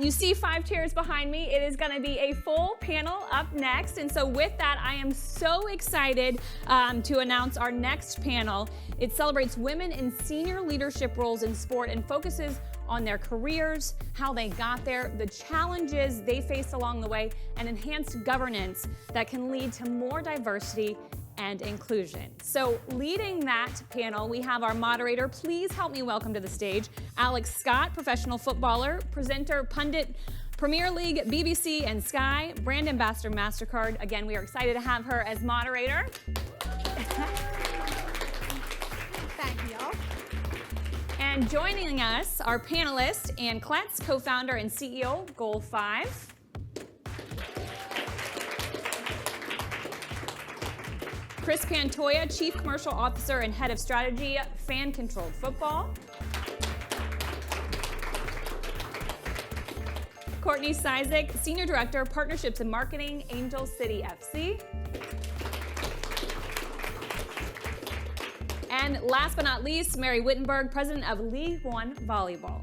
You see 5 chairs behind me. It is going to be a full panel up next. And so with that, I am so excited to announce our next panel. It celebrates women in senior leadership roles in sport and focuses on their careers, how they got there, the challenges they faced along the way, and enhanced governance that can lead to more diversity and inclusion. So leading that panel, we have our moderator. Please help me welcome to the stage Alex Scott, professional footballer, presenter, pundit, Premier League, BBC, and Sky, brand ambassador, MasterCard. Again, we are excited to have her as moderator. Thank you, y'all. And joining us, our panelist, Ann Kletz, co-founder and CEO, Goal 5. Chris Pantoya, Chief Commercial Officer and Head of Strategy, Fan Controlled Football. Courtney Steisack, Senior Director, Partnerships and Marketing, Angel City FC. And last but not least, Mary Wittenberg, President of League One Volleyball.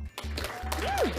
Woo!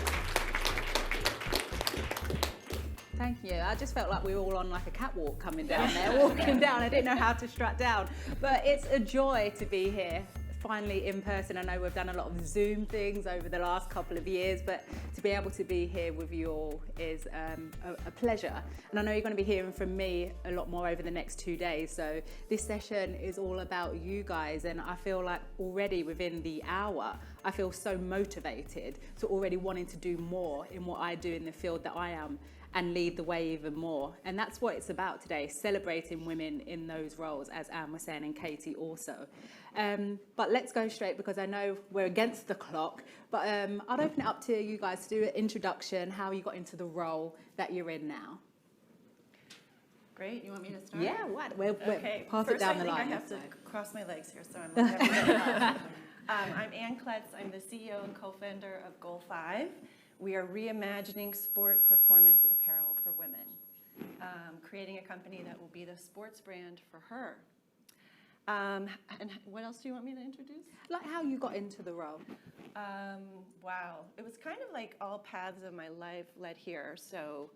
Thank you. I just felt like we were all on like a catwalk coming down there, walking down. I didn't know how to strut down. But it's a joy to be here, finally in person. I know we've done a lot of Zoom things over the last couple of years, but to be able to be here with you all is a pleasure. And I know you're going to be hearing from me a lot more over the next 2 days. So this session is all about you guys. And I feel like already within the hour, I feel so motivated to already wanting to do more in what I do in the field that I am, and lead the way even more. And that's what it's about today, celebrating women in those roles, as Anne was saying, and Katie also. But let's go straight, because I know we're against the clock, but I'd open it up to you guys to do an introduction, how you got into the role that you're in now. Great, you want me to start? Yeah, what? We'll Okay, pass first it down the line. I think I have to cross my legs here, so I'm okay. I'm Ann Kletz. I'm the CEO and co-founder of Goal 5. We are reimagining sport performance apparel for women, creating a company that will be the sports brand for her. And what else do you want me to introduce? Like how you got into the role. Wow, it was kind of like all paths of my life led here. So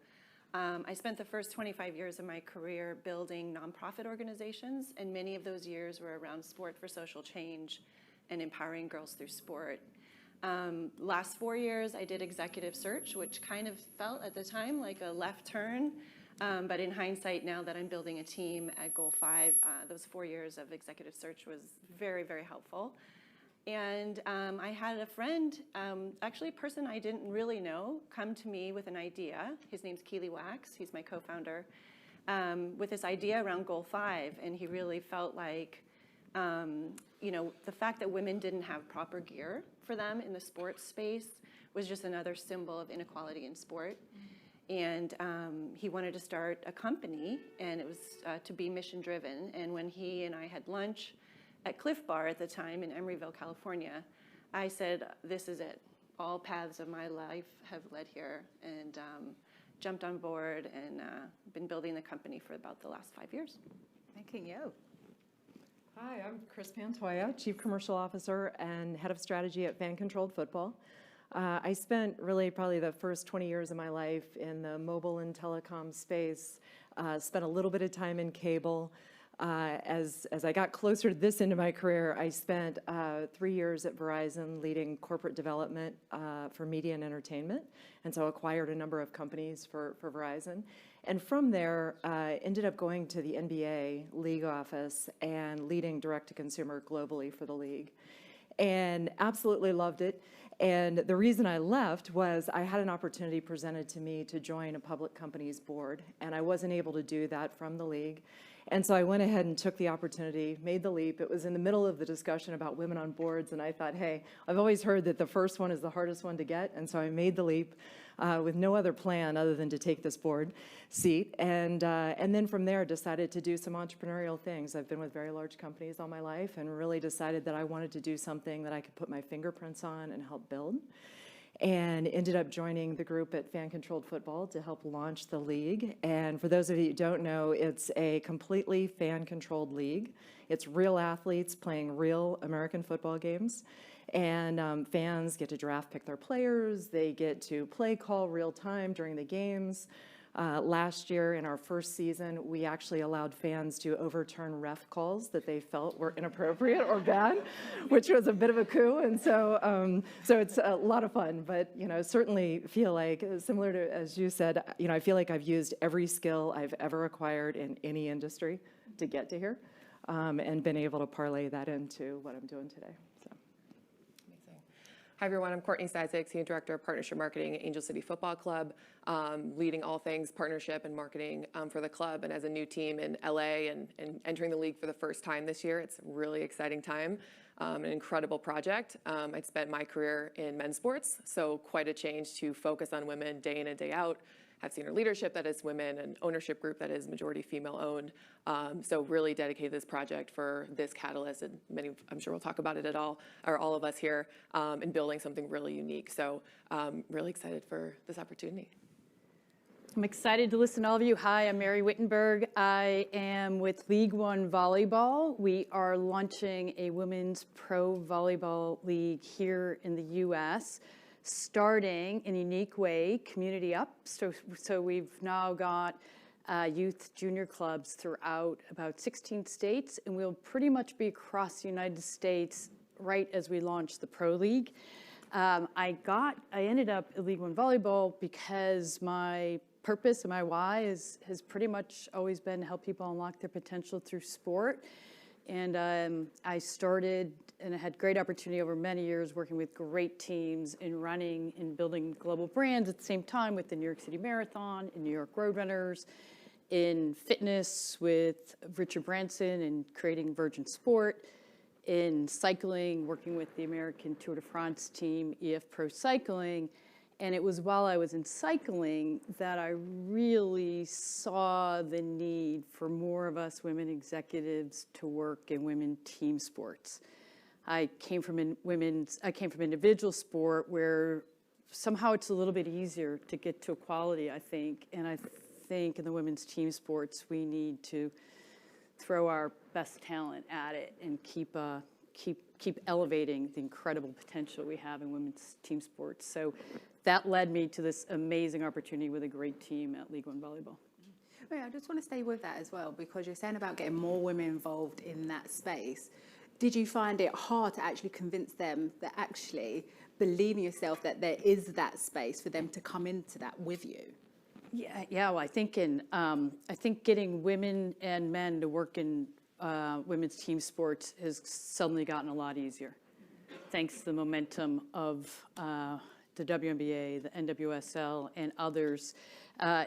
I spent the first 25 years of my career building nonprofit organizations, and many of those years were around sport for social change and empowering girls through sport. Last 4 years, I did executive search, which kind of felt at the time like a left turn. But in hindsight, now that I'm building a team at Goal 5, those 4 years of executive search was very, very helpful. And I had a friend, actually a person I didn't really know, come to me with an idea. His name's Keely Wax. He's my co-founder, with this idea around Goal 5. And he really felt like, the fact that women didn't have proper gear for them in the sports space was just another symbol of inequality in sport. And he wanted to start a company, and it was to be mission driven. And when he and I had lunch at Cliff Bar at the time in Emeryville, California, I said, this is it. All paths of my life have led here, and jumped on board and been building the company for about the last 5 years. Thank you. Hi, I'm Chris Pantoya, Chief Commercial Officer and Head of Strategy at Fan Controlled Football. I spent really probably the first 20 years of my life in the mobile and telecom space, spent a little bit of time in cable. As I got closer to this end of my career, I spent 3 years at Verizon leading corporate development for media and entertainment, and so acquired a number of companies for Verizon. And from there, ended up going to the NBA league office and leading direct-to-consumer globally for the league. And absolutely loved it. And the reason I left was I had an opportunity presented to me to join a public company's board, and I wasn't able to do that from the league. And so I went ahead and took the opportunity, made the leap. It was in the middle of the discussion about women on boards, and I thought, hey, I've always heard that the first one is the hardest one to get, and so I made the leap with no other plan other than to take this board seat. And then from there, decided to do some entrepreneurial things. I've been with very large companies all my life and really decided that I wanted to do something that I could put my fingerprints on and help build. and ended up joining the group at Fan Controlled Football to help launch the league. And for those of you who don't know, it's a completely fan-controlled league. It's real athletes playing real American football games. And fans get to draft pick their players. They get to play call real time during the games. Last year, in our first season, we actually allowed fans to overturn ref calls that they felt were inappropriate or bad, which was a bit of a coup. And so, so it's a lot of fun. But certainly feel like, similar to as you said, I feel like I've used every skill I've ever acquired in any industry to get to here, and been able to parlay that into what I'm doing today. Hi everyone, I'm Courtney Steisack, Senior Director of Partnership Marketing at Angel City Football Club, leading all things partnership and marketing for the club. And as a new team in LA and entering the league for the first time this year, it's a really exciting time, an incredible project. I'd spent my career in men's sports, so quite a change to focus on women day in and day out. Have senior leadership that is women, an ownership group that is majority female owned. So really dedicated this project for this catalyst, and many, I'm sure we'll talk about it at all, or all of us here, in building something really unique. So really excited for this opportunity. I'm excited to listen to all of you. Hi, I'm Mary Wittenberg. I am with League One Volleyball. We are launching a women's pro volleyball league here in the U.S., starting in a unique way, community up. So we've now got youth junior clubs throughout about 16 states, and we'll pretty much be across the United States right as we launch the Pro League. I ended up at League One Volleyball because my purpose and my why has pretty much always been to help people unlock their potential through sport. And I started and I had great opportunity over many years working with great teams in running and building global brands at the same time with the New York City Marathon, in New York Roadrunners, in fitness with Richard Branson and creating Virgin Sport, in cycling, working with the American Tour de France team, EF Pro Cycling. And it was while I was in cycling that I really saw the need for more of us women executives to work in women team sports. I came from individual sport where somehow it's a little bit easier to get to equality, I think. And I think in the women's team sports, we need to throw our best talent at it and keep elevating the incredible potential we have in women's team sports. So that led me to this amazing opportunity with a great team at League One Volleyball. I just want to stay with that as well, because you're saying about getting more women involved in that space. Did you find it hard to actually convince them that actually believe in yourself, that there is that space for them to come into that with you? Yeah. Well, I think getting women and men to work in women's team sports has suddenly gotten a lot easier, thanks to the momentum of the WNBA, the NWSL, and others.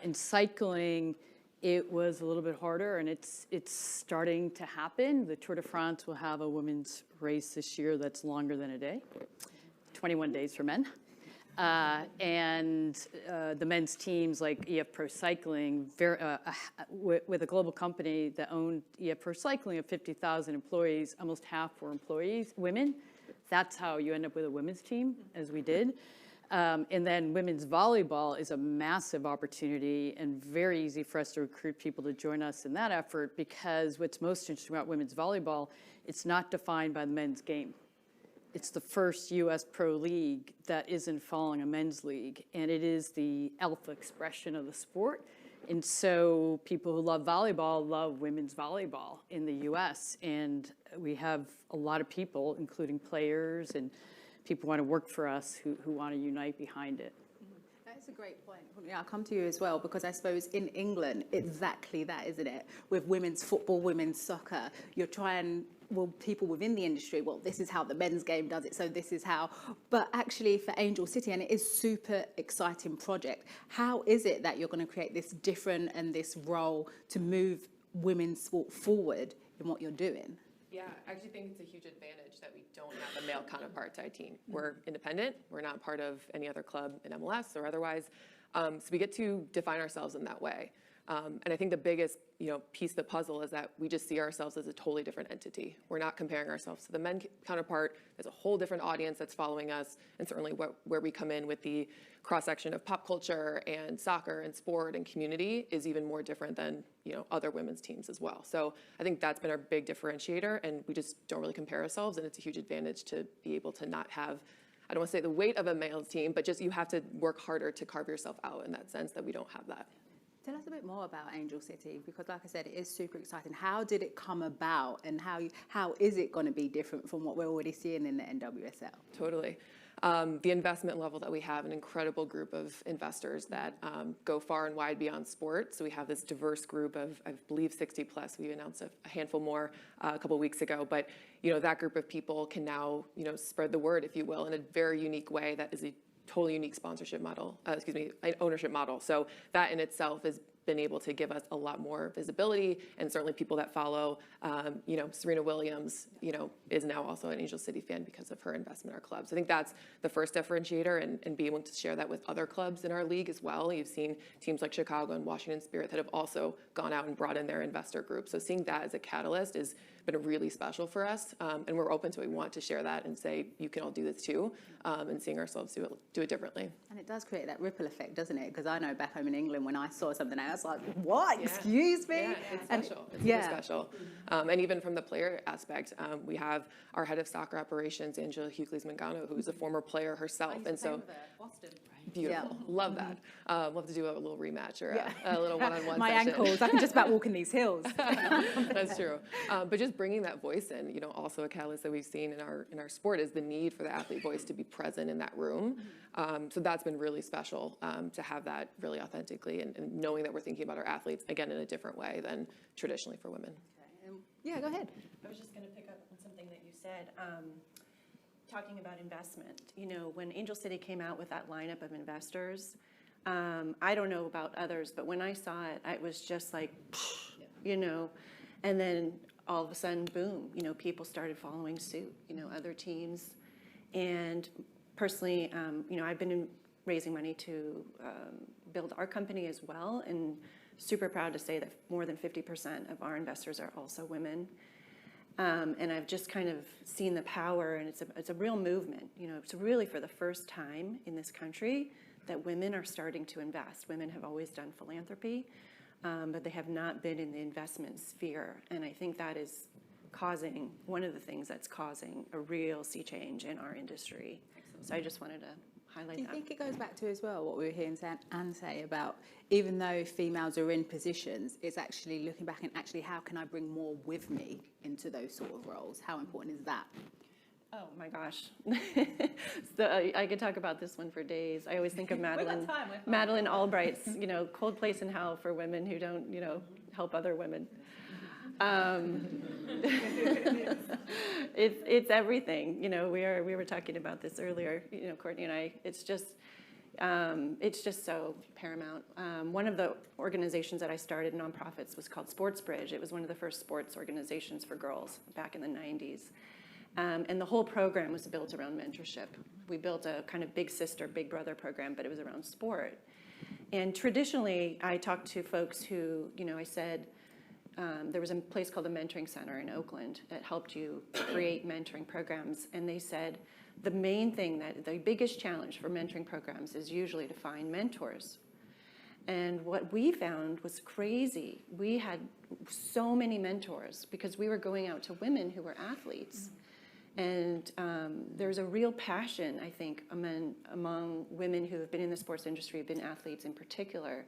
In cycling, it was a little bit harder, and it's starting to happen. The Tour de France will have a women's race this year that's longer than a day, 21 days for men. And the men's teams like EF Pro Cycling, with a global company that owned EF Pro Cycling of 50,000 employees, almost half were women. That's how you end up with a women's team, as we did. And then women's volleyball is a massive opportunity and very easy for us to recruit people to join us in that effort, because what's most interesting about women's volleyball, it's not defined by the men's game. It's the first U.S. pro league that isn't following a men's league, and it is the alpha expression of the sport. And so people who love volleyball love women's volleyball in the U.S., and we have a lot of people, including players and people who want to work for us who want to unite behind it. That's a great point. I'll come to you as well, because I suppose in England, exactly that, isn't it? With women's football, women's soccer, you're trying, well, people within the industry, well, this is how the men's game does it, so this is how. But actually for Angel City, and it is super exciting project, how is it that you're going to create this different and this role to move women's sport forward in what you're doing? Yeah, I actually think it's a huge advantage that we don't have a male counterpart to our team. We're independent. We're not part of any other club in MLS or otherwise. So we get to define ourselves in that way. And I think the biggest, piece of the puzzle is that we just see ourselves as a totally different entity. We're not comparing ourselves to the men counterpart. There's a whole different audience that's following us, and certainly where we come in with the cross-section of pop culture and soccer and sport and community is even more different than, other women's teams as well. So I think that's been our big differentiator, and we just don't really compare ourselves, and it's a huge advantage to be able to not have, I don't want to say the weight of a male's team, but just you have to work harder to carve yourself out in that sense that we don't have that. Tell us a bit more about Angel City, because like I said, it is super exciting. How did it come about, and how is it going to be different from what we're already seeing in the NWSL? Totally. The investment level that we have, an incredible group of investors that go far and wide beyond sport. So we have this diverse group of, I believe, 60 plus. We announced a handful more a couple of weeks ago. But, that group of people can now, spread the word, if you will, in a very unique way that is a totally unique sponsorship model, ownership model. So that in itself has been able to give us a lot more visibility, and certainly people that follow, Serena Williams, is now also an Angel City fan because of her investment in our club. So I think that's the first differentiator, and being able to share that with other clubs in our league as well. You've seen teams like Chicago and Washington Spirit that have also gone out and brought in their investor group. So seeing that as a catalyst has been really special for us, and we're open to it. We want to share that and say, you can all do this too, and seeing ourselves do it differently. And it does create that ripple effect, doesn't it? Because I know back home in England, when I saw something, I was like, what? Yeah. Excuse me? Yeah, it's special. It's super special. And even from the player aspect, we have our head of soccer operations, Angela Hughley's-Mangano, who's a former player herself. And so, Boston. beautiful. Yeah. Love that. Love to do a little rematch or a little one-on-one My session. ankles, I can just about walk in these hills. That's true. But just bringing that voice in, also a catalyst that we've seen in our sport is the need for the athlete voice to be present in that room. So that's been really special to have that really authentically and knowing that we're thinking about our athletes, again, in a different way than traditionally for women. Yeah, go ahead. I was just going to pick up on something that you said, talking about investment. When Angel City came out with that lineup of investors, I don't know about others, but when I saw it, it was just like, and then all of a sudden, boom, people started following suit, other teams. And personally, I've been raising money to build our company as well, and super proud to say that more than 50% of our investors are also women. And I've just kind of seen the power, and it's a real movement. It's really for the first time in this country that women are starting to invest. Women have always done philanthropy, but they have not been in the investment sphere. And I think that is one of the things that's causing a real sea change in our industry. So I just wanted to highlight that. Do you think it goes back to as well what we were hearing Anne say about, even though females are in positions, it's actually looking back and actually how can I bring more with me into those sort of roles? How important is that? Oh my gosh. So I could talk about this one for days. I always think of Madeleine Albright's, Cold Place in Hell for women who don't, help other women. It's everything. We were talking about this earlier, Courtney and I. It's just so paramount. One of the organizations that I started, nonprofits, was called Sports Bridge. It was one of the first sports organizations for girls back in the 90s. And the whole program was built around mentorship. We built a kind of big sister, big brother program, but it was around sport. And traditionally, I talked to folks who, I said, there was a place called the Mentoring Center in Oakland that helped you create mentoring programs. And they said the main thing, the biggest challenge for mentoring programs is usually to find mentors. And what we found was crazy. We had so many mentors because we were going out to women who were athletes. And there's a real passion, I think, among women who have been in the sports industry, have been athletes in particular,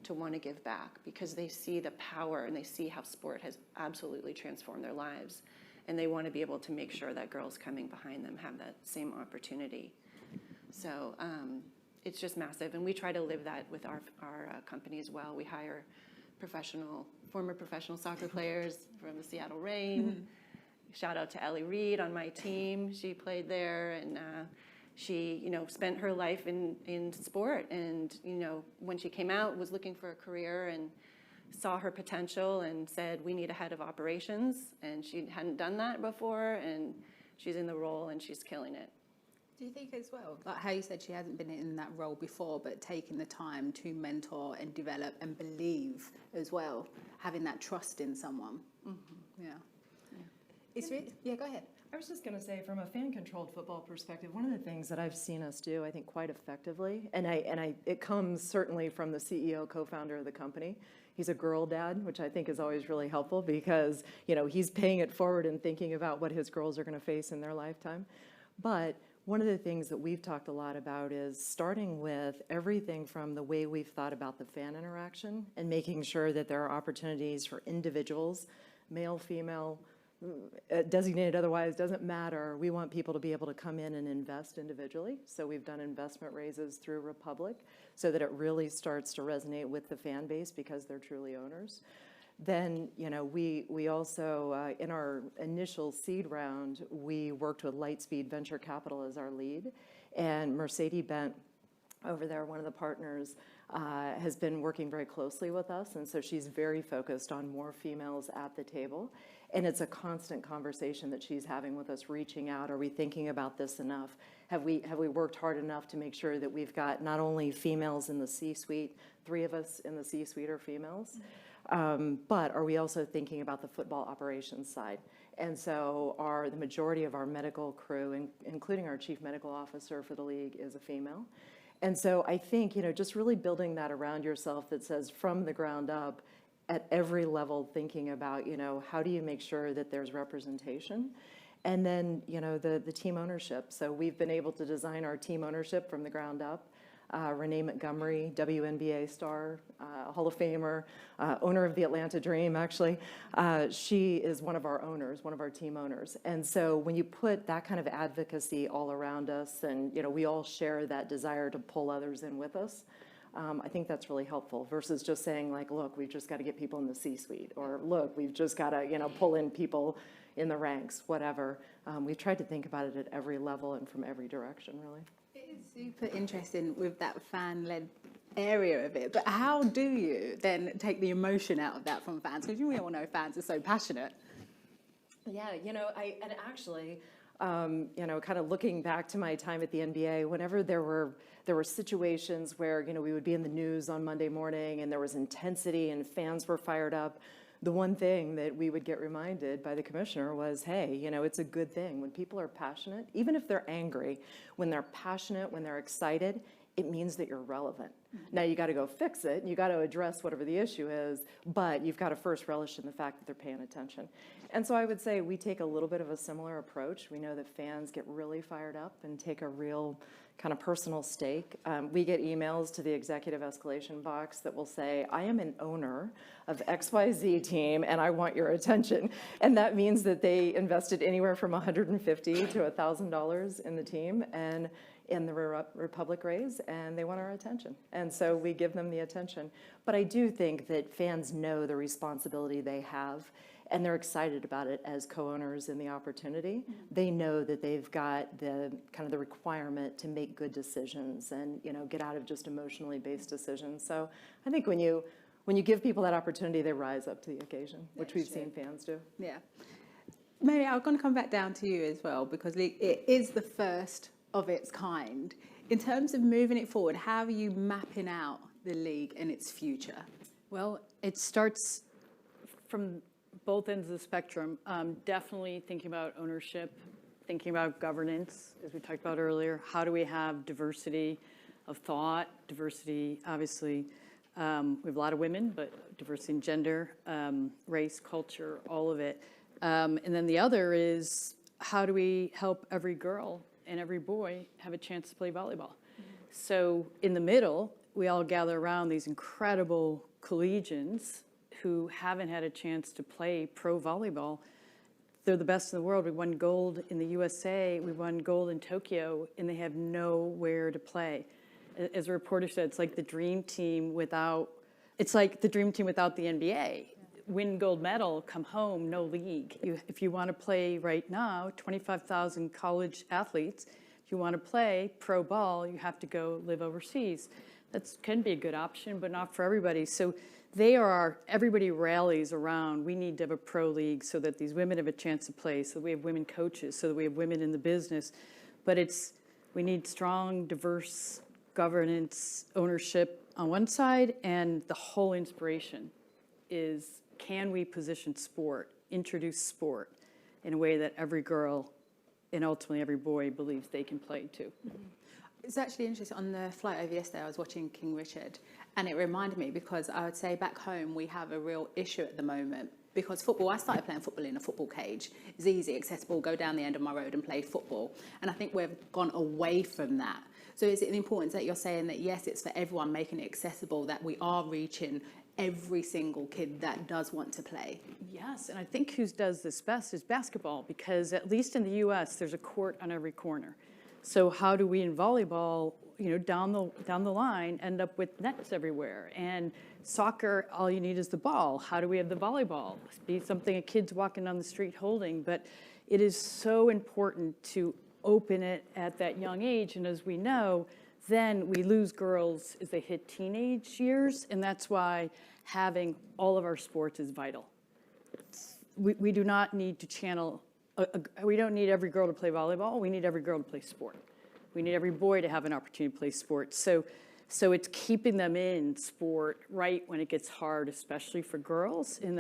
to want to give back because they see the power and they see how sport has absolutely transformed their lives. And they want to be able to make sure that girls coming behind them have that same opportunity. So it's just massive. And we try to live that with our company as well. We hire former professional soccer players from the Seattle Reign. Shout out to Ellie Reed on my team. She played there, and she, spent her life in sport. And, when she came out, was looking for a career and saw her potential and said, we need a head of operations. And she hadn't done that before, and she's in the role and she's killing it. Do you think as well, like how you said she hasn't been in that role before, but taking the time to mentor and develop and believe as well, having that trust in someone? Yeah. It's really, yeah, go ahead. I was just going to say, from a fan-controlled football perspective, one of the things that I've seen us do, I think, quite effectively, and it comes certainly from the CEO, co-founder of the company. He's a girl dad, which I think is always really helpful because, you know, he's paying it forward and thinking about what his girls are going to face in their lifetime. But one of the things that we've talked a lot about is starting with everything from the way we've thought about the fan interaction and making sure that there are opportunities for individuals, male, female, designated otherwise, doesn't matter. We want people to be able to come in and invest individually. So we've done investment raises through Republic so that it really starts to resonate with the fan base because they're truly owners. Then, you know, we also, in our initial seed round, we worked with Lightspeed Venture Capital as our lead. And Mercedes Bent over there, one of the partners, has been working very closely with us. And so she's very focused on more females at the table. And it's a constant conversation that she's having with us, reaching out. Are we thinking about this enough? Have we worked hard enough to make sure that we've got not only females in the C-suite, 3 of us in the C-suite are females, but are we also thinking about the football operations side? And so the majority of our medical crew, including our chief medical officer for the league, is a female. And so I think, you know, just really building that around yourself that says from the ground up, at every level, thinking about, you know, how do you make sure that there's representation? And then, you know, the team ownership. So we've been able to design our team ownership from the ground up. Renee Montgomery, WNBA star, Hall of Famer, owner of the Atlanta Dream, actually. She is one of our owners, one of our team owners. And so when you put that kind of advocacy all around us and, you know, we all share that desire to pull others in with us, I think that's really helpful versus just saying like, look, we've just got to get people in the C-suite, or look, we've just got to, you know, pull in people in the ranks, whatever. We've tried to think about it at every level and from every direction, really. It is super interesting with that fan-led area of it, but how do you then take the emotion out of that from fans? Because we all know fans are so passionate. Yeah, you know, actually, you know, kind of looking back to my time at the NBA, whenever there were situations where, you know, we would be in the news on Monday morning and there was intensity and fans were fired up, the one thing that we would get reminded by the commissioner was, hey, you know, it's a good thing when people are passionate, even if they're angry, when they're passionate, when they're excited, it means that you're relevant. Now you got to go fix it, and you got to address whatever the issue is, but you've got to first relish in the fact that they're paying attention. And so I would say we take a little bit of a similar approach. We know that fans get really fired up and take a real kind of personal stake. We get emails to the executive escalation box that will say, I am an owner of XYZ team and I want your attention. And that means that they invested anywhere from $150 to $1,000 in the team and in the Republic raise, and they want our attention. And so we give them the attention. But I do think that fans know the responsibility they have, and they're excited about it as co-owners in the opportunity. They know that they've got the kind of the requirement to make good decisions and, you know, get out of just emotionally based decisions. So I think when you give people that opportunity, they rise up to the occasion, which we've seen fans do. Yeah. Mary, I'm going to come back down to you as well, because it is the first of its kind. In terms of moving it forward, how are you mapping out the league and its future? Well, it starts from both ends of the spectrum. Definitely thinking about ownership, thinking about governance, as we talked about earlier. How do we have diversity of thought, diversity, obviously, we have a lot of women, but diversity in gender, race, culture, all of it. And then the other is, how do we help every girl and every boy have a chance to play volleyball? So in the middle, we all gather around these incredible collegians who haven't had a chance to play pro volleyball. They're the best in the world. We won gold in the USA, we won gold in Tokyo, and they have nowhere to play. As a reporter said, it's like the dream team without the NBA. Win gold medal, come home, no league. If you want to play right now, 25,000 college athletes, if you want to play pro ball, you have to go live overseas. That can be a good option, but not for everybody. So everybody rallies around, we need to have a pro league so that these women have a chance to play, so that we have women coaches, so that we have women in the business. But it's We need strong, diverse governance, ownership on one side, and the whole inspiration is, can we position sport, introduce sport in a way that every girl and ultimately every boy believes they can play too. It's actually interesting. On the flight over yesterday, I was watching King Richard, and it reminded me, because I would say back home we have a real issue at the moment, because football, I started playing football in a football cage. It's easy, accessible, go down the end of my road and play football. And I think we've gone away from that. So is it the importance that you're saying that, yes, it's for everyone, making it accessible, that we are reaching every single kid that does want to play? Yes, and I think who does this best is basketball, because at least in the US, there's a court on every corner. So how do we in volleyball, down the line, end up with nets everywhere? And soccer, all you need is the ball. How do we have the volleyball? Be something a kid's walking down the street holding. But it is so important to open it at that young age. And as we know, then we lose girls as they hit teenage years. And that's why having all of our sports is vital. We do not need to channel. We don't need every girl to play volleyball. We need every girl to play sport. We need every boy to have an opportunity to play sport. So it's keeping them in sport right when it gets hard, especially for girls in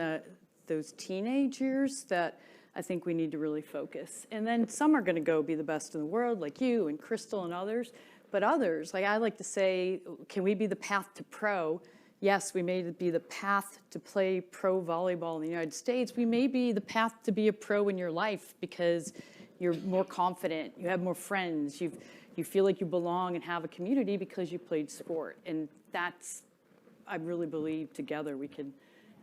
those teenage years, that I think we need to really focus. And then some are going to go be the best in the world, like you and Crystal and others. But others, like I like to say, can we be the path to pro? Yes, we may be the path to play pro volleyball in the United States. We may be the path to be a pro in your life, because you're more confident, you have more friends, you feel like you belong and have a community because you played sport. And that's, I really believe, together we can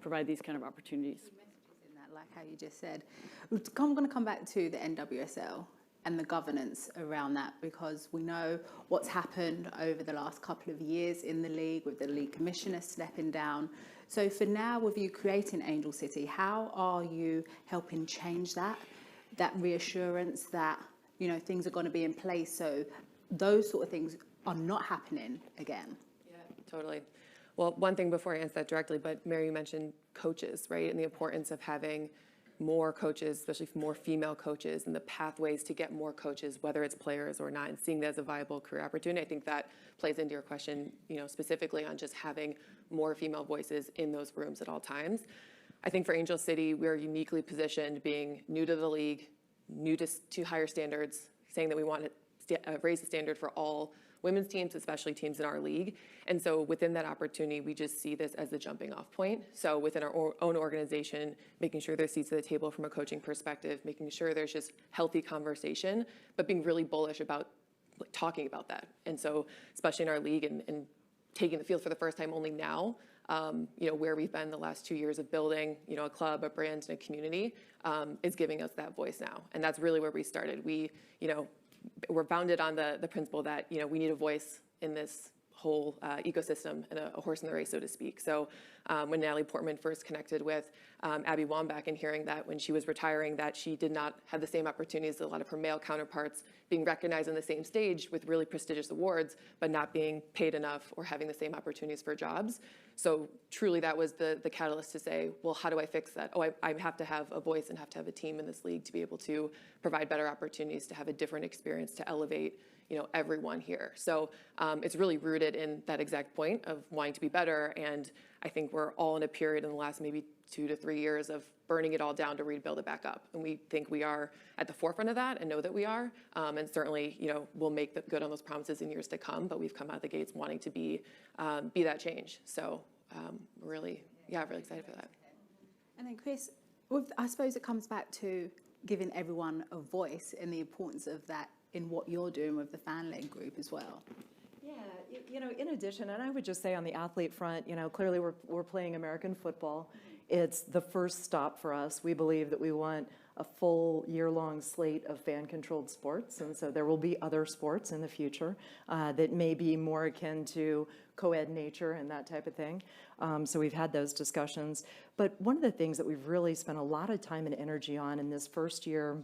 provide these kind of opportunities. Messages in that, like how you just said. I'm going to come back to the NWSL and the governance around that, because we know what's happened over the last couple of years in the league, with the league commissioner stepping down. So for now, with you creating Angel City, how are you helping change that reassurance that, things are going to be in place, so those sort of things are not happening again? Yeah, totally. Well, one thing before I answer that directly, but Mary, you mentioned coaches, right? And the importance of having more coaches, especially more female coaches, and the pathways to get more coaches, whether it's players or not, and seeing that as a viable career opportunity. I think that plays into your question, specifically on just having more female voices in those rooms at all times. I think for Angel City, we're uniquely positioned, being new to the league, new to higher standards, saying that we want to raise the standard for all women's teams, especially teams in our league. And so within that opportunity, we just see this as the jumping off point. So within our own organization, making sure there's seats at the table from a coaching perspective, making sure there's just healthy conversation, but being really bullish about talking about that. And so especially in our league and taking the field for the first time only now, where we've been the last 2 years of building, a club, a brand, and a community, is giving us that voice now. And that's really where we started. We're founded on the principle that, we need a voice in this whole ecosystem and a horse in the race, so to speak. So when Natalie Portman first connected with Abby Wambach, and hearing that when she was retiring that she did not have the same opportunities as a lot of her male counterparts, being recognized on the same stage with really prestigious awards, but not being paid enough or having the same opportunities for jobs. So truly that was the catalyst to say, well, how do I fix that? Oh, I have to have a voice and have to have a team in this league to be able to provide better opportunities, to have a different experience, to elevate everyone here. So it's really rooted in that exact point of wanting to be better. And I think we're all in a period in the last maybe 2 to 3 years of burning it all down to rebuild it back up. And we think we are at the forefront of that and know that we are. And certainly, we'll make good on those promises in years to come, but we've come out of the gates wanting to be that change. So really excited for that. And then Chris, I suppose it comes back to giving everyone a voice and the importance of that in what you're doing with the fan-led group as well. Yeah, in addition, and I would just say on the athlete front, clearly we're playing American football. It's the first stop for us. We believe that we want a full year-long slate of fan-controlled sports, and so there will be other sports in the future that may be more akin to co-ed nature and that type of thing. So we've had those discussions. But one of the things that we've really spent a lot of time and energy on in this first year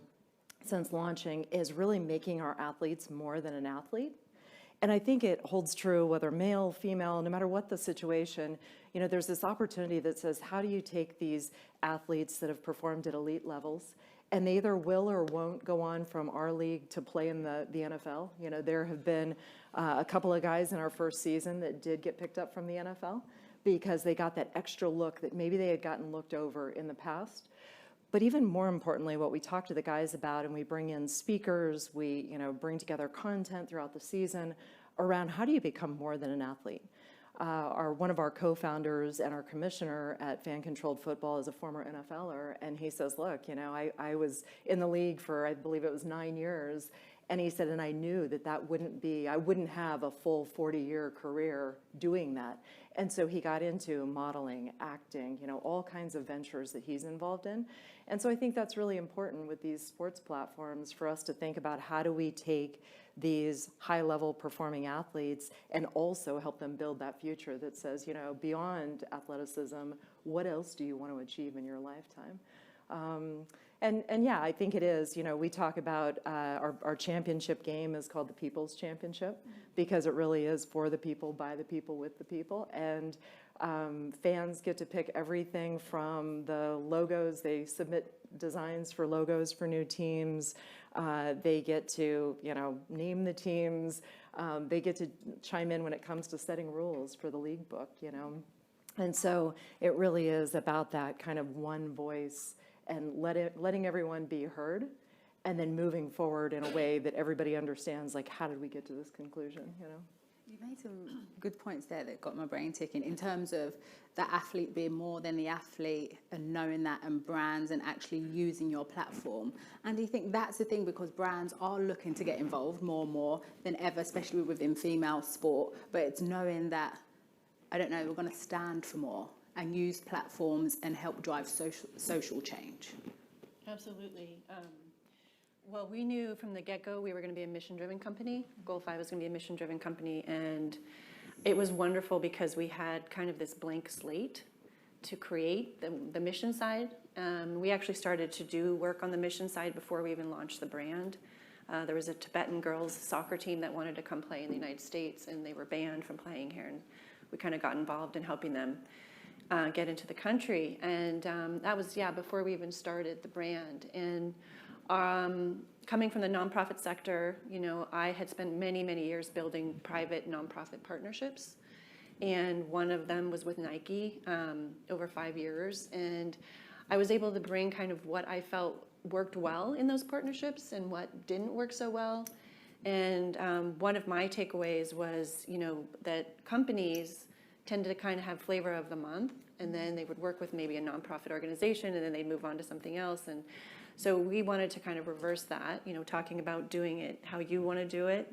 since launching is really making our athletes more than an athlete. And I think it holds true whether male, female, no matter what the situation, there's this opportunity that says, how do you take these athletes that have performed at elite levels and they either will or won't go on from our league to play in the NFL. You know, there have been a couple of guys in our first season that did get picked up from the NFL because they got that extra look that maybe they had gotten looked over in the past. But even more importantly, what we talk to the guys about, and we bring in speakers, we bring together content throughout the season around how do you become more than an athlete. One of our co-founders and our commissioner at Fan Controlled Football is a former NFLer, and he says, look, I was in the league for, I believe it was 9 years, and he said, and I knew that I wouldn't have a full 40-year career doing that. And so he got into modeling, acting, all kinds of ventures that he's involved in. And so I think that's really important with these sports platforms for us to think about how do we take these high-level performing athletes and also help them build that future that says, beyond athleticism, what else do you want to achieve in your lifetime? And yeah, I think it is. We talk about our championship game is called the People's Championship because it really is for the people, by the people, with the people. And fans get to pick everything from the logos. They submit designs for logos for new teams. They get to, name the teams. They get to chime in when it comes to setting rules for the league book, And so it really is about that kind of one voice and letting everyone be heard, and then moving forward in a way that everybody understands, like, how did we get to this conclusion, You made some good points there that got my brain ticking in terms of the athlete being more than the athlete and knowing that, and brands and actually using your platform. And do you think that's the thing, because brands are looking to get involved more and more than ever, especially within female sport, but it's knowing that, I don't know, we're going to stand for more and use platforms and help drive social change? Absolutely. Well, we knew from the get-go we were going to be a mission-driven company. Goal 5 was going to be a mission-driven company, and it was wonderful because we had kind of this blank slate to create the mission side. We actually started to do work on the mission side before we even launched the brand. There was a Tibetan girls soccer team that wanted to come play in the United States, and they were banned from playing here, and we kind of got involved in helping them get into the country. And that was, before we even started the brand. And coming from the nonprofit sector, I had spent many, many years building private nonprofit partnerships. And one of them was with Nike over 5 years. And I was able to bring kind of what I felt worked well in those partnerships and what didn't work so well. And one of my takeaways was, that companies tended to kind of have flavor of the month, and then they would work with maybe a nonprofit organization, and then they'd move on to something else. And so we wanted to kind of reverse that, talking about doing it how you want to do it.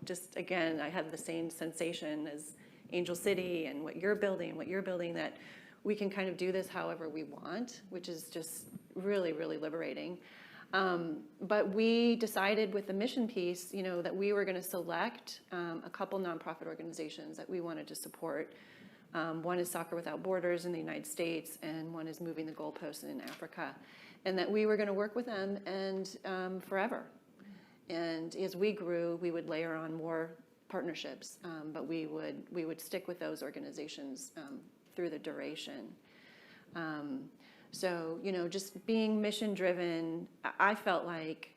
Just again, I had the same sensation as Angel City and what you're building, that we can kind of do this however we want, which is just really, really liberating. But we decided with the mission piece, that we were going to select a couple nonprofit organizations that we wanted to support. One is Soccer Without Borders in the United States, and one is Moving the Goalposts in Africa. And that we were going to work with them and forever. And as we grew, we would layer on more partnerships, but we would stick with those organizations through the duration. So, just being mission-driven, I felt like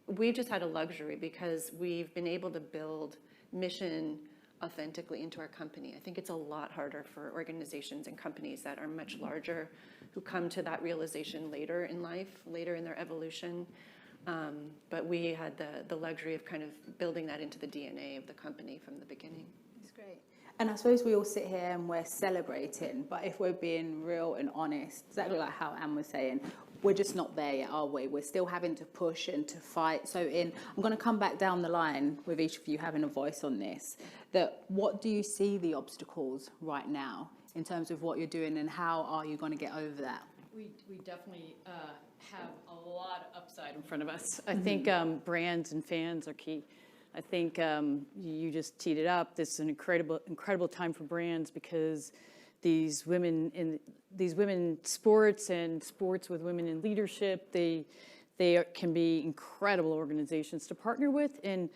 we've just had a luxury because we've been able to build mission authentically into our company. I think it's a lot harder for organizations and companies that are much larger who come to that realization later in life, later in their evolution. But we had the luxury of kind of building that into the DNA of the company from the beginning. That's great. And I suppose we all sit here and we're celebrating, but if we're being real and honest, exactly like how Anne was saying, we're just not there yet, are we? We're still having to push and to fight. So I'm going to come back down the line with each of you having a voice on this, that what do you see the obstacles right now in terms of what you're doing, and how are you going to get over that? We definitely have a lot of upside in front of us. I think brands and fans are key. I think you just teed it up. This is an incredible time for brands because these women in sports and sports with women in leadership, they can be incredible organizations to partner with. And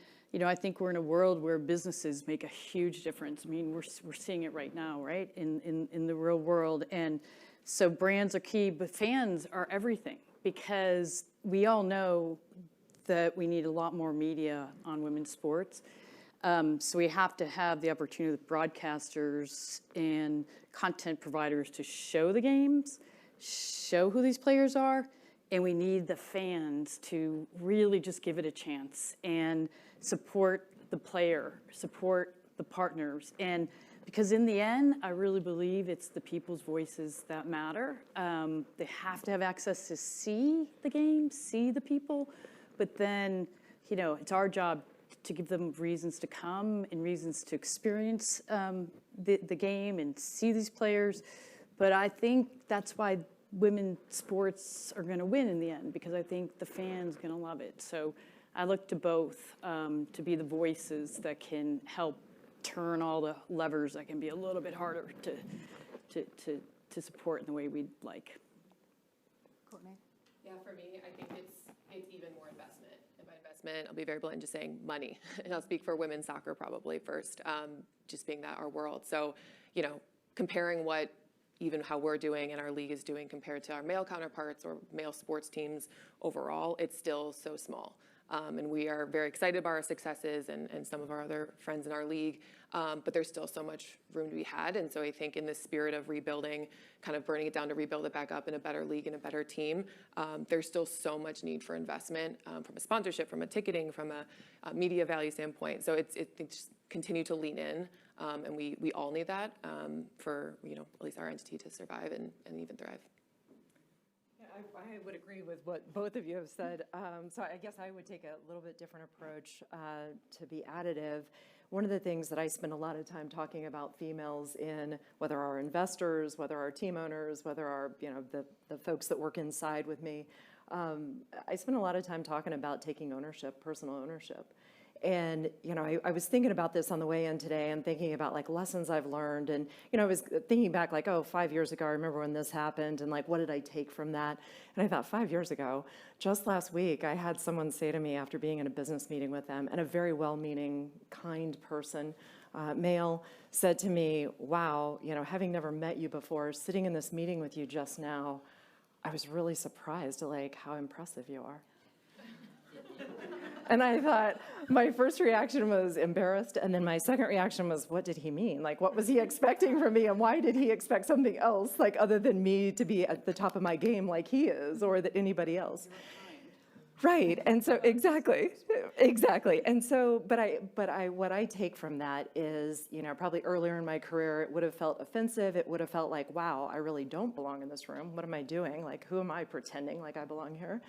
I think we're in a world where businesses make a huge difference. I mean, we're seeing it right now, right, in the real world. And so brands are key, but fans are everything. because we all know that we need a lot more media on women's sports. So we have to have the opportunity with broadcasters and content providers to show the games, show who these players are, and we need the fans to really just give it a chance and support the player, support the partners. And because in the end, I really believe it's the people's voices that matter. They have to have access to see the game, see the people, but then, you know, it's our job to give them reasons to come and reasons to experience the game and see these players. But I think that's why women's sports are going to win in the end, because I think the fans are going to love it. So I look to both to be the voices that can help turn all the levers that can be a little bit harder to support in the way we'd like. Courtney? Yeah, for me, I think it's even more investment. And by investment, I'll be very blunt in just saying money. And I'll speak for women's soccer probably first, just being that our world. So, you know, comparing what even how we're doing and our league is doing compared to our male counterparts or male sports teams overall, it's still so small. And we are very excited about our successes and some of our other friends in our league, but there's still so much room to be had. And so I think in the spirit of rebuilding, kind of burning it down to rebuild it back up in a better league and a better team, there's still so much need for investment from a sponsorship, from a ticketing, from a media value standpoint. So it's just continue to lean in, and we all need that for, you know, at least our entity to survive and even thrive. I would agree with what both of you have said. So I guess I would take a little bit different approach to be additive. One of the things that I spend a lot of time talking about females in, whether our investors, whether our team owners, whether our, you know, the folks that work inside with me, I spend a lot of time talking about taking ownership, personal ownership. And, you know, I was thinking about this on the way in today and thinking about like lessons I've learned. And, you know, I was thinking back like, oh, 5 years ago, I remember when this happened and like, what did I take from that? And I thought 5 years ago, just last week, I had someone say to me after being in a business meeting with them, and a very well-meaning, kind person, male, said to me, wow, you know, having never met you before, sitting in this meeting with you just now, I was really surprised at like how impressive you are. And I thought, my first reaction was embarrassed, and then my second reaction was, what did he mean? Like, what was he expecting from me, and why did he expect something else, like, other than me to be at the top of my game like he is, or that anybody else? Right, and so, exactly. And so, what I take from that is, you know, probably earlier in my career, it would have felt offensive. It would have felt like, wow, I really don't belong in this room. What am I doing? Like, who am I pretending like I belong here?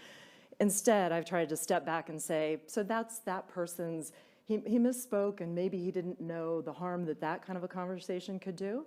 Instead, I've tried to step back and say, so that's that person's, he misspoke and maybe he didn't know the harm that that kind of a conversation could do.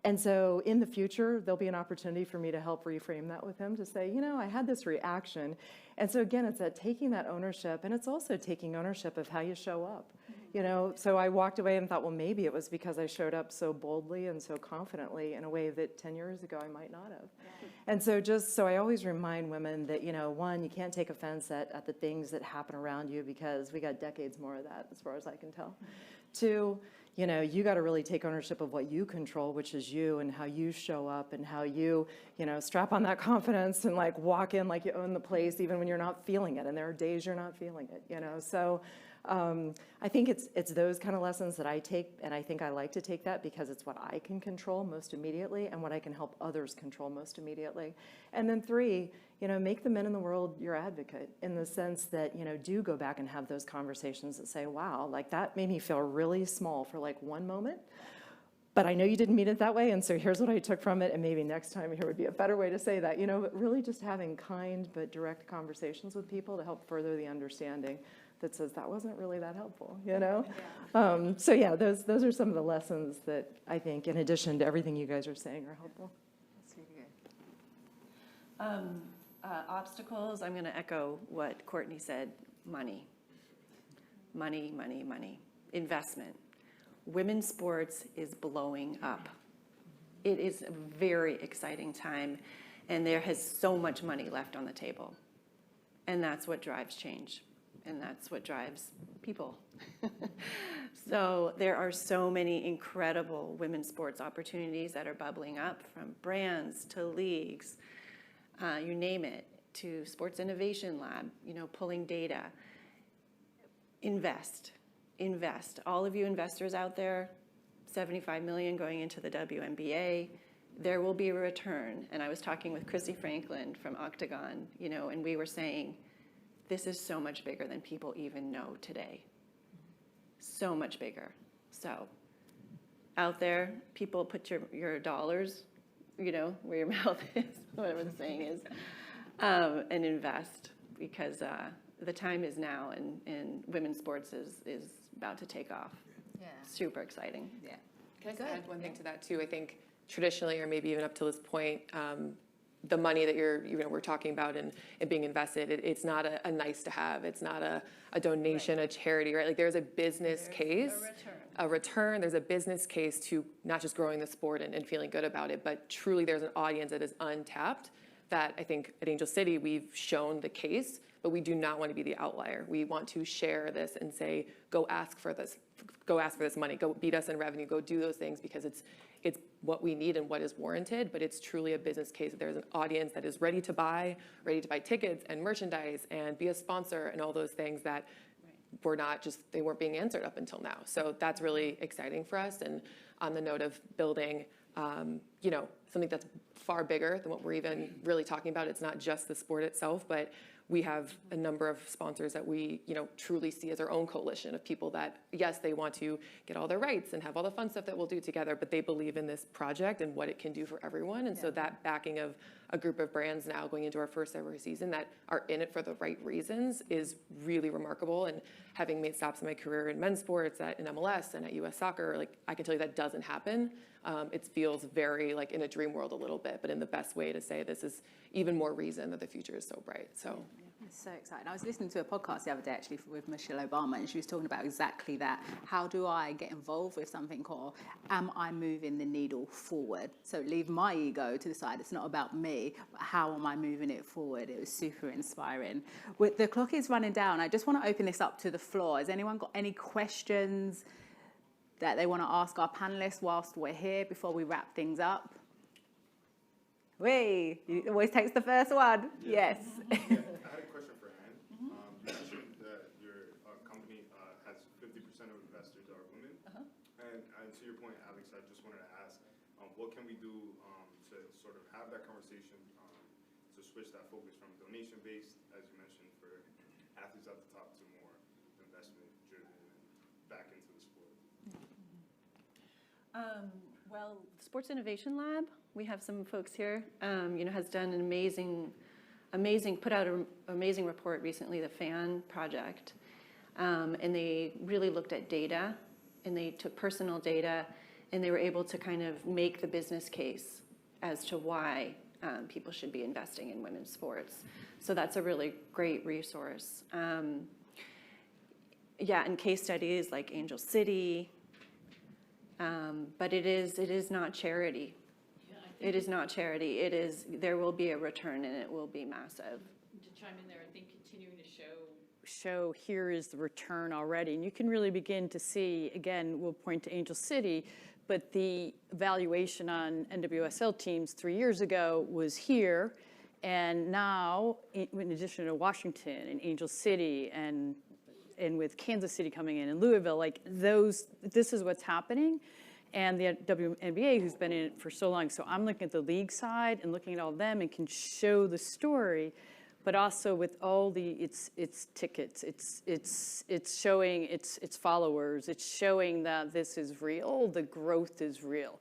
And so in the future, there'll be an opportunity for me to help reframe that with him to say, you know, I had this reaction. And so again, it's that taking that ownership, and it's also taking ownership of how you show up. You know, so I walked away and thought, well, maybe it was because I showed up so boldly and so confidently in a way that 10 years ago I might not have. Yeah. And so so I always remind women that, you know, one, you can't take offense at the things that happen around you, because we got decades more of that as far as I can tell. Two, you know, you got to really take ownership of what you control, which is you and how you show up and how you know, strap on that confidence and like walk in like you own the place even when you're not feeling it. And there are days you're not feeling it, you know. So I think it's those kind of lessons that I take, and I think I like to take that because it's what I can control most immediately and what I can help others control most immediately. And then three, you know, make the men in the world your advocate, in the sense that, you know, do go back and have those conversations that say, wow, like that made me feel really small for like one moment, but I know you didn't mean it that way, and so here's what I took from it, and maybe next time here would be a better way to say that, you know, but really just having kind but direct conversations with people to help further the understanding that says that wasn't really that helpful, you know? Yeah. So yeah, those are some of the lessons that I think, in addition to everything you guys are saying, are helpful. That's really good. Obstacles, I'm going to echo what Courtney said. Money. Money, money, money. Investment. Women's sports is blowing up. It is a very exciting time, and there has so much money left on the table. And that's what drives change. And that's what drives people. So there are so many incredible women's sports opportunities that are bubbling up, from brands to leagues, you name it. to Sports Innovation Lab, pulling data. Invest. All of you investors out there, 75 million going into the WNBA, there will be a return. And I was talking with Chrissy Franklin from Octagon, and we were saying, this is so much bigger than people even know today. So much bigger. So out there, people, put your dollars, where your mouth is, whatever the saying is, and invest, because the time is now, and women's sports is about to take off. Yeah. Super exciting. Yeah. Can I just add one thing to that too? I think traditionally, or maybe even up to this point, the money that we're talking about and being invested, it's not a nice to have. It's not a donation, a charity, right? Like there's a business case, a return. There's a business case to not just growing the sport and feeling good about it, but truly there's an audience that is untapped that I think at Angel City we've shown the case, but we do not want to be the outlier. We want to share this and say, go ask for this money, go beat us in revenue, go do those things, because it's what we need and what is warranted, but it's truly a business case. There's an audience that is ready to buy tickets and merchandise and be a sponsor and all those things that they weren't being answered up until now. So that's really exciting for us. And on the note of building, something that's far bigger than what we're even really talking about. It's not just the sport itself, but we have a number of sponsors that we, truly see as our own coalition of people that, yes, they want to get all their rights and have all the fun stuff that we'll do together, but they believe in this project and what it can do for everyone. And so that backing of a group of brands now going into our first ever season that are in it for the right reasons is really remarkable. And having made stops in my career in men's sports, in MLS and at US Soccer, I can tell you that doesn't happen. It feels very like in a dream world a little bit, but in the best way to say this is even more reason that the future is so bright. So It's so exciting. I was listening to a podcast the other day actually with Michelle Obama, and she was talking about exactly that. How do I get involved with something, or am I moving the needle forward? So leave my ego to the side. It's not about me, but how am I moving it forward? It was super inspiring. The clock is running down. I just want to open this up to the floor. Has anyone got any questions that they want to ask our panelists whilst we're here before we wrap things up? It always takes the first one. Yes. I had a question for Anne. You mentioned that your company has 50% of investors are women. And to your point, Alex, I just wanted to ask, what can we do to sort of have that conversation to switch that focus from donation-based, as you mentioned, for athletes at the top to more investment-driven and back into the sport? Well, Sports Innovation Lab, we have some folks here, has done an amazing, put out an amazing report recently, the FAN project. And they really looked at data, and they took personal data, and they were able to kind of make the business case as to why people should be investing in women's sports. So that's a really great resource. And case studies like Angel City, but it is not charity. It is not charity. There will be a return, and it will be massive. To chime in there, I think continuing to show here is the return already. And you can really begin to see, again, we'll point to Angel City, but the valuation on NWSL teams 3 years ago was here. And now, in addition to Washington and Angel City and with Kansas City coming in and Louisville, this is what's happening. And the WNBA, who's been in it for so long. So I'm looking at the league side and looking at all of them and can show the story, but also with all its tickets, it's showing its followers, it's showing that this is real, the growth is real.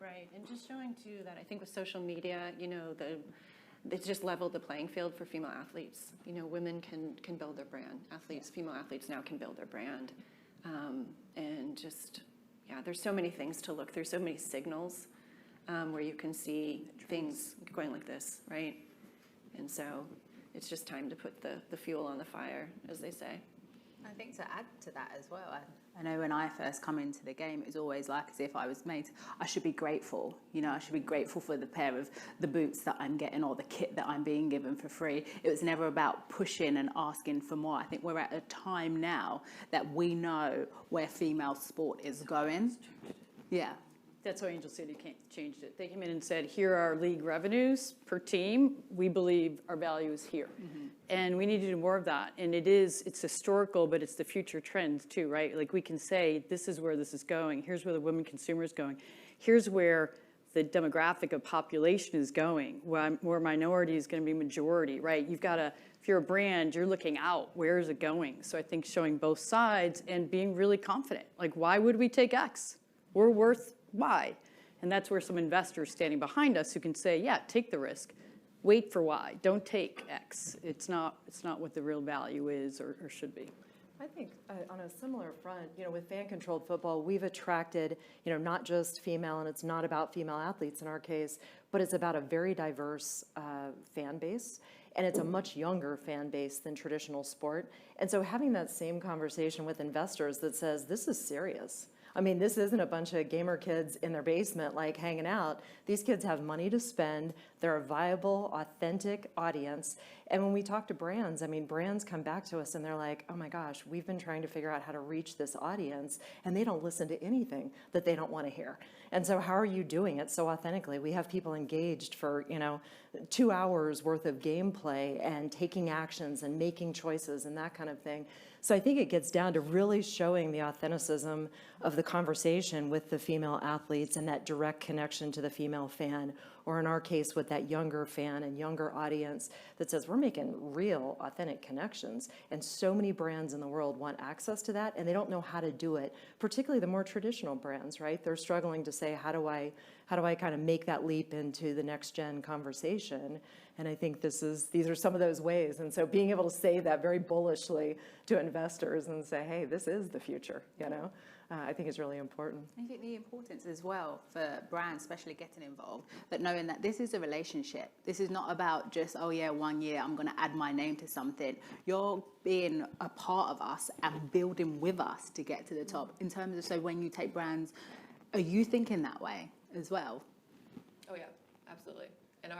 Right, and just showing too that I think with social media, it's just leveled the playing field for female athletes. Women can build their brand. Female athletes now can build their brand, and just. Yeah, there's so many things to look through, so many signals where you can see things going like this, right? And so it's just time to put the fuel on the fire, as they say. I think to add to that as well, I know when I first come into the game, it was always like as if I was made, I should be grateful. I should be grateful for the pair of the boots that I'm getting or the kit that I'm being given for free. It was never about pushing and asking for more. I think we're at a time now that we know where female sport is going. Yeah. That's how Angel City changed it. They came in and said, here are our league revenues per team. We believe our value is here. And we need to do more of that. And it's historical, but it's the future trends too, right? Like we can say, this is where this is going. Here's where the women consumer is going. Here's where the demographic of population is going, where minority is going to be majority, right? You've got to, if you're a brand, you're looking out, where is it going? So I think showing both sides and being really confident. Like, why would we take X? We're worth Y. And that's where some investors standing behind us who can say, yeah, take the risk. Wait for Y. Don't take X. It's not what the real value is or should be. I think on a similar front, with fan-controlled football, we've attracted, not just female, and it's not about female athletes in our case, but it's about a very diverse fan base, and it's a much younger fan base than traditional sport. And so having that same conversation with investors that says, this is serious. I mean, this isn't a bunch of gamer kids in their basement like hanging out. These kids have money to spend. They're a viable, authentic audience. And when we talk to brands, I mean, brands come back to us and they're like, oh my gosh, we've been trying to figure out how to reach this audience, and they don't listen to anything that they don't want to hear. And so how are you doing it so authentically? We have people engaged for, 2 hours worth of gameplay and taking actions and making choices and that kind of thing. So I think it gets down to really showing the authenticism of the conversation with the female athletes and that direct connection to the female fan, or in our case with that younger fan and younger audience that says we're making real authentic connections. And so many brands in the world want access to that, and they don't know how to do it, particularly the more traditional brands, right? They're struggling to say, how do I kind of make that leap into the next gen conversation? And I think these are some of those ways. And so being able to say that very bullishly to investors and say, hey, this is the future, I think is really important. I think the importance as well for brands, especially getting involved, but knowing that this is a relationship. This is not about just, oh yeah, 1 year I'm going to add my name to something. You're being a part of us and building with us to get to the top. In terms of, so when you take brands, are you thinking that way as well? Oh yeah, absolutely. And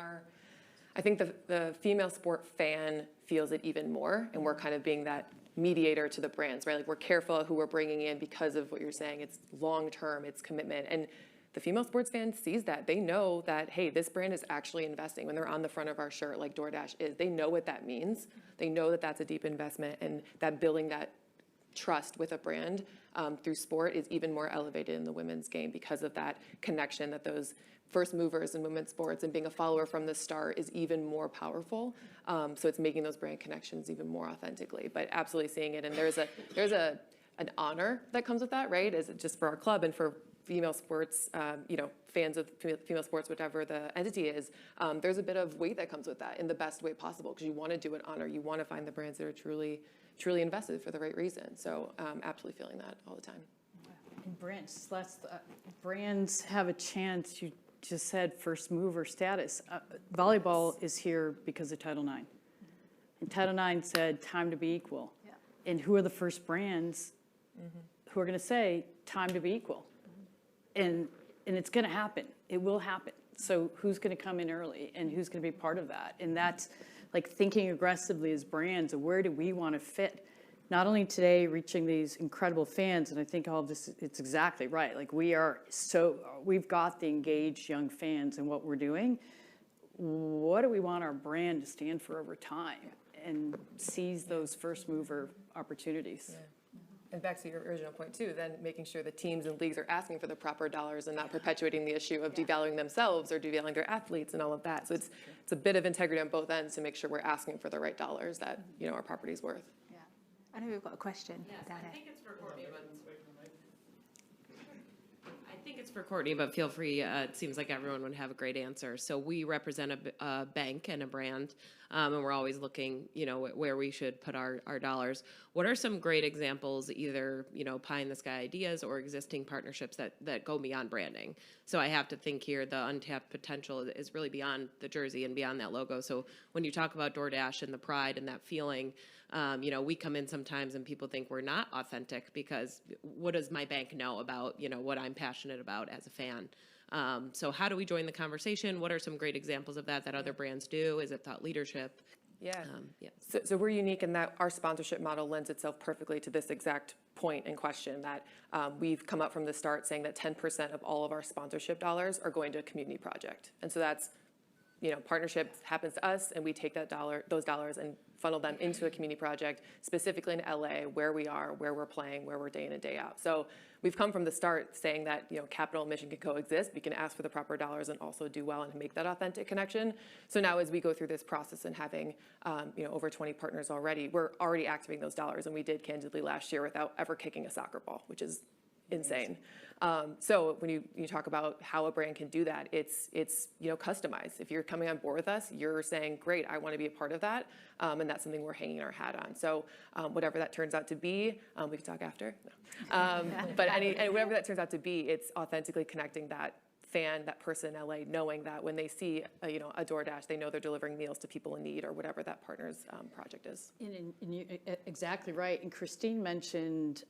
I think the female sport fan feels it even more, and we're kind of being that mediator to the brands, right? Like we're careful who we're bringing in because of what you're saying. It's long-term, it's commitment. And the female sports fan sees that. They know that, hey, this brand is actually investing. When they're on the front of our shirt, like DoorDash is, they know what that means. They know that that's a deep investment, and that building that trust with a brand through sport is even more elevated in the women's game because of that connection that those first movers in women's sports and being a follower from the start is even more powerful. So it's making those brand connections even more authentically, but absolutely seeing it. And there's an honor that comes with that, right? Is it just for our club and for female sports, fans of female sports, whatever the entity is, there's a bit of weight that comes with that in the best way possible, because you want to do it honor. You want to find the brands that are truly invested for the right reason. So absolutely feeling that all the time. And brands have a chance. You just said first mover status. Volleyball is here because of Title IX. And Title IX said time to be equal. Yeah. And who are the first brands who are going to say time to be equal? And it's going to happen. It will happen. So who's going to come in early and who's going to be part of that? And that's like thinking aggressively as brands of where do we want to fit? Not only today reaching these incredible fans, and I think all of this, it's exactly right. Like we've got the engaged young fans in what we're doing. What do we want our brand to stand for over time and seize those first mover opportunities? Yeah. And back to your original point too, then making sure the teams and leagues are asking for the proper dollars and not perpetuating the issue of devaluing themselves or devaluing their athletes and all of that. So it's a bit of integrity on both ends to make sure we're asking for the right dollars that our property's worth. I know we've got a question. Yes, I think it's for Courtney, but feel free. It seems like everyone would have a great answer. So we represent a bank and a brand, and we're always looking, where we should put our dollars. What are some great examples, either, pie in the sky ideas or existing partnerships that go beyond branding? So I have to think here, the untapped potential is really beyond the jersey and beyond that logo. So when you talk about DoorDash and the pride and that feeling, we come in sometimes and people think we're not authentic because what does my bank know about, what I'm passionate about as a fan? So how do we join the conversation? What are some great examples of that other brands do? Is it thought leadership? Yeah. Yeah. So we're unique in that our sponsorship model lends itself perfectly to this exact point in question, that we've come up from the start saying that 10% of all of our sponsorship dollars are going to a community project. And so that's, partnership happens to us, and we take those dollars and funnel them into a community project, specifically in LA, where we are, where we're playing, where we're day in and day out. So we've come from the start saying that, capital and mission can coexist. We can ask for the proper dollars and also do well and make that authentic connection. So now as we go through this process and having, over 20 partners already, we're already activating those dollars. And we did candidly last year without ever kicking a soccer ball, which is insane. So when you talk about how a brand can do that, it's customized. If you're coming on board with us, you're saying, great, I want to be a part of that, and that's something we're hanging our hat on. So whatever that turns out to be, we can talk after. No. But whatever that turns out to be, it's authentically connecting that fan, that person in LA, knowing that when they see a DoorDash, they know they're delivering meals to people in need, or whatever that partner's project is. And you, exactly right. And Christine mentioned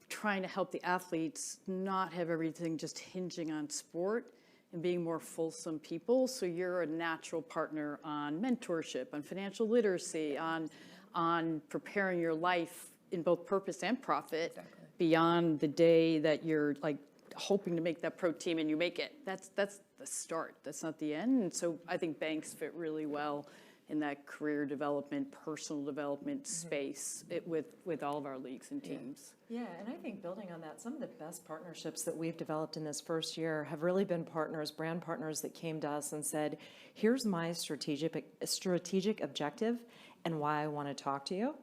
trying to help the athletes not have everything just hinging on sport and being more fulsome people. So you're a natural partner on mentorship, on financial literacy, on preparing your life in both purpose and profit beyond the day that you're like hoping to make that pro team and you make it. That's the start. That's not the end. And so I think banks fit really well in that career development, personal development space with all of our leagues and teams. Yeah, and I think building on that, some of the best partnerships that we've developed in this first year have really been brand partners that came to us and said, here's my strategic objective and why I want to talk to you.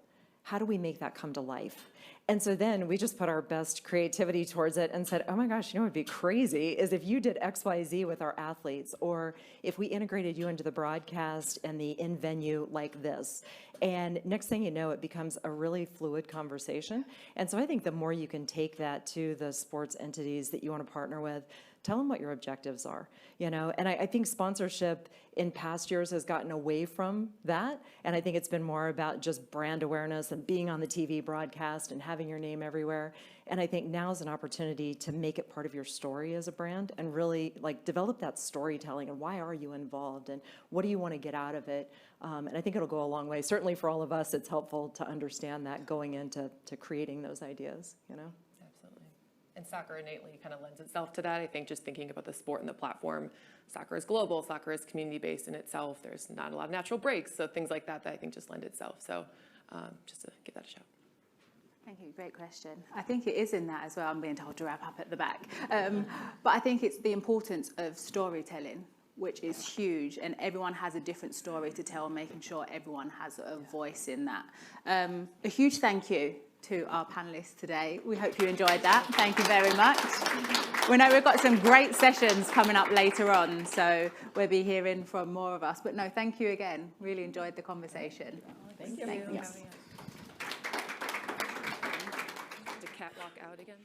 How do we make that come to life? And so then we just put our best creativity towards it and said, oh my gosh, what would be crazy is if you did X, Y, Z with our athletes, or if we integrated you into the broadcast and the in-venue like this. And next thing you know, it becomes a really fluid conversation. And so I think the more you can take that to the sports entities that you want to partner with, tell them what your objectives are, And I think sponsorship in past years has gotten away from that. And I think it's been more about just brand awareness and being on the TV broadcast and having your name everywhere. And I think now is an opportunity to make it part of your story as a brand and really develop that storytelling and why are you involved and what do you want to get out of it. And I think it'll go a long way. Certainly for all of us, it's helpful to understand that going into creating those ideas, Absolutely. And soccer innately kind of lends itself to that. I think just thinking about the sport and the platform, soccer is global, soccer is community-based in itself. There's not a lot of natural breaks, so things like that I think just lend itself. So just to give that a shot. Thank you. Great question. I think it is in that as well. I'm being told to wrap up at the back. But I think it's the importance of storytelling, which is huge. And everyone has a different story to tell, making sure everyone has a voice in that. A huge thank you to our panelists today. We hope you enjoyed that. Thank you very much. We know we've got some great sessions coming up later on, so we'll be hearing from more of us. But no, thank you again. Really enjoyed the conversation. Thank you. Thank you. Did Kat walk out again?